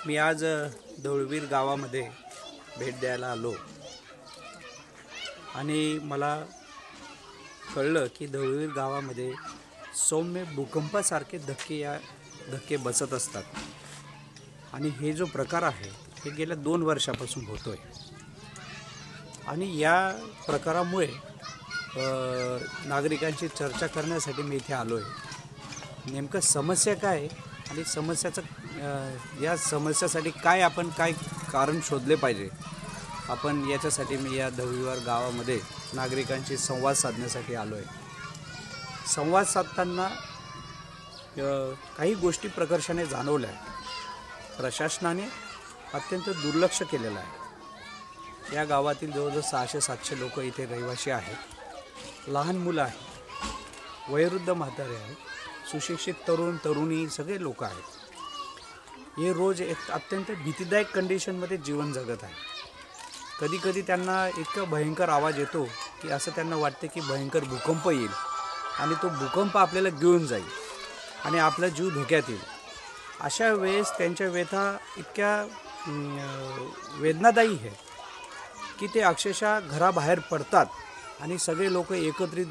मी आज धवळवीर गावामध्ये भेट द्यायला आलो आणि मला कळलं की धवळवीर गावामध्ये सौम्य भूकंपासारखे धक्के बसत असतात आणि हे जो प्रकार आहे हे गेल्या 2 वर्षापासून होतोय आणि या प्रकारामुळे नागरिकांची चर्चा करण्यासाठी मी इथे आलो आहे। नेमकं समस्या काय आहे आणि या समस्यासाठी काय कारण शोधले पाहिजे आपण याच्यासाठी मी या धवळवीर गावामध्ये नागरिकांशी संवाद साधण्यासाठी आलो आहे। संवाद साधताना काही गोष्टी प्रकर्षाने जाणवल्या। प्रशासनाने अत्यंत दुर्लक्ष केलेलं आहे। या गावातील जवळजवळ 600-700 लोक इथे रहिवासी आहेत। लहान मुलं आहेत, वयोवृद्ध म्हातारे आहेत, सुशिक्षित तरुण तरुणी सगळे लोक आहेत। हे रोज एक अत्यंत भीतीदायक कंडिशनमध्ये जीवन जगत आहे। कधी कधी त्यांना इतका भयंकर आवाज येतो की असं त्यांना वाटते की भयंकर भूकंप येईल आणि तो भूकंप आपल्याला घेऊन जाईल आणि आपला जीव धोक्यात येईल। अशा वेळेस त्यांच्या व्यथा इतक्या वेदनादायी आहे की ते अक्षरशः घराबाहेर पडतात आणि सगळे लोक एकत्रित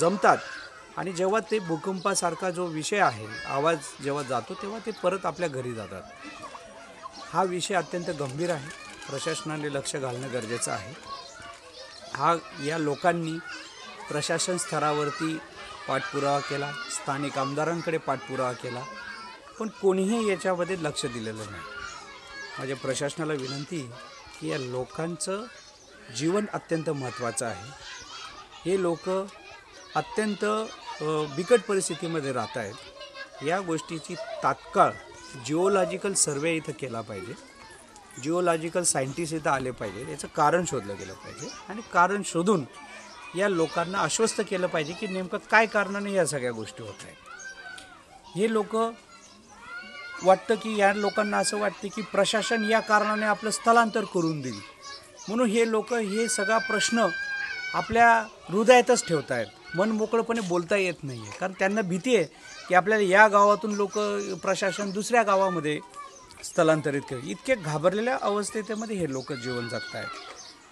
जमतात आणि जेव्हा ते भूकंपासारखा जो विषय आहे आवाज जेव्हा जातो तेव्हा ते परत आपल्या घरी जातात। हा विषय अत्यंत गंभीर आहे। प्रशासनाने लक्ष घालणं गरजेचं आहे। या लोकांनी प्रशासन स्तरावरती पाठपुरावा केला, स्थानिक आमदारांकडे पाठपुरावा केला, पण कोणीही याच्यामध्ये लक्ष दिलेलं नाही। माझ्या प्रशासनाला विनंती आहे की या लोकांचं जीवन अत्यंत महत्त्वाचं आहे। हे लोक अत्यंत बिकट परिस्थितीमध्ये राहत आहेत। या गोष्टीची तात्काळ जिओलॉजिकल सर्वे इथं केला पाहिजे। जिओलॉजिकल सायंटिस्ट इथं आले पाहिजे, याचं कारण शोधलं गेलं पाहिजे आणि कारण शोधून या लोकांना आश्वस्त केलं पाहिजे की नेमकं काय कारणाने या सगळ्या गोष्टी होत आहेत। हे लोक वाटतं की या लोकांना असं वाटतं की प्रशासन या कारणाने आपलं स्थलांतर करून देईल, म्हणून हे लोक हे सगळा प्रश्न आपल्या हृदयातच ठेवत आहेत। मन मोकळेपणे बोलता येत नाही आहे, कारण त्यांना भीती आहे की आपल्याला या गावातून प्रशासन दुसऱ्या गावामध्ये स्थलांतरित करेल। इतके घाबरलेल्या अवस्थेमध्ये हे लोक जीवन जगत आहेत।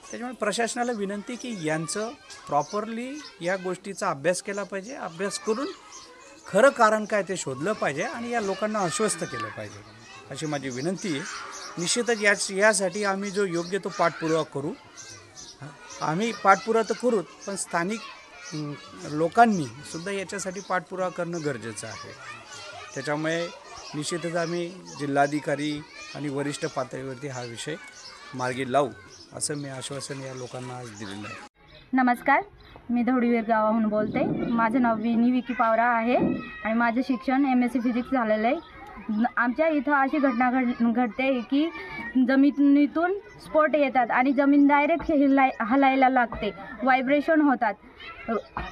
त्याच्यामुळे प्रशासनाला विनंती की यांचं प्रॉपरली या गोष्टीचा अभ्यास केला पाहिजे। अभ्यास करून खरं कारण काय ते शोधलं पाहिजे आणि या लोकांना आश्वस्त केलं पाहिजे, अशी माझी विनंती आहे। निश्चितच यासाठी आम्ही जो योग्य तो पाठपुरावा करू। आम्ही पाठपुरावा तर करूच, पण स्थानिक लोकांनी सुद्धा याच्यासाठी पाठपुरावा करणं गरजेचं आहे। त्याच्यामुळे निश्चितच आम्ही जिल्हाधिकारी आणि वरिष्ठ पातळीवरती हा विषय मार्गी लावू, असं मी आश्वासन या लोकांना आज दिलेलं आहे। नमस्कार, मी धवळवीर गावाहून बोलते। माझं नाव विकी पावरा आहे आणि माझं शिक्षण MSc फिजिक्स झालेलं आहे। आमच्या इथं अशी घटना घडते की जमिनीतून स्फोट येतात आणि जमीन डायरेक्ट हलायला लागते, व्हायब्रेशन होतात।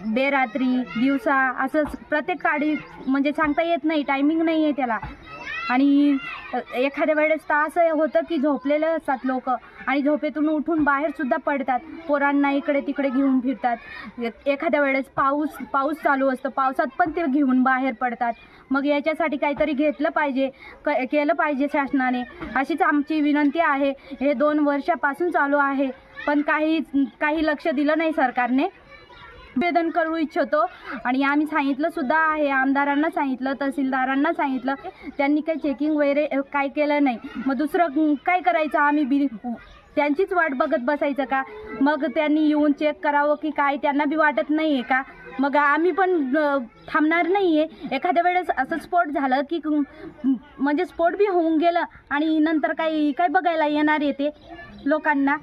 बेरात्री दिवसा असं प्रत्येक काळी म्हणजे सांगता येत नाही, टायमिंग नाही आहे त्याला। आणि एखाद्या वेळेस तर असं होतं की झोपलेले असतात लोक आणि झोपेतून उठून बाहेरसुद्धा पडतात, पोरांना इकडे तिकडे घेऊन फिरतात। एखाद्या वेळेस पाऊस चालू असतं, पावसात पण ते घेऊन बाहेर पडतात। मग याच्यासाठी काहीतरी घेतलं पाहिजे, केलं पाहिजे शासनाने, अशीच आमची विनंती आहे। हे 2 वर्षापासून चालू आहे, पण काही लक्ष दिलं नाही सरकारने। निवेदन करू इच्छितो आणि आम्ही सांगितलं सुद्धा आहे, आमदारांना सांगितलं, तहसीलदारांना सांगितलं, त्यांनी काही चेकिंग वगैरे काय केलं नाही। मग दुसरं काय करायचं, आम्ही त्यांचीच वाट बघत बसायचं का? मग त्यांनी येऊन चेक करावं की काय, त्यांना बी वाटत नाही आहे का? मग आम्ही पण थांबणार नाही आहे। एखाद्या वेळेस असं स्फोट झालं की म्हणजे स्फोट बी होऊन गेलं आणि नंतर काय बघायला येणार आहे ते लोकांना?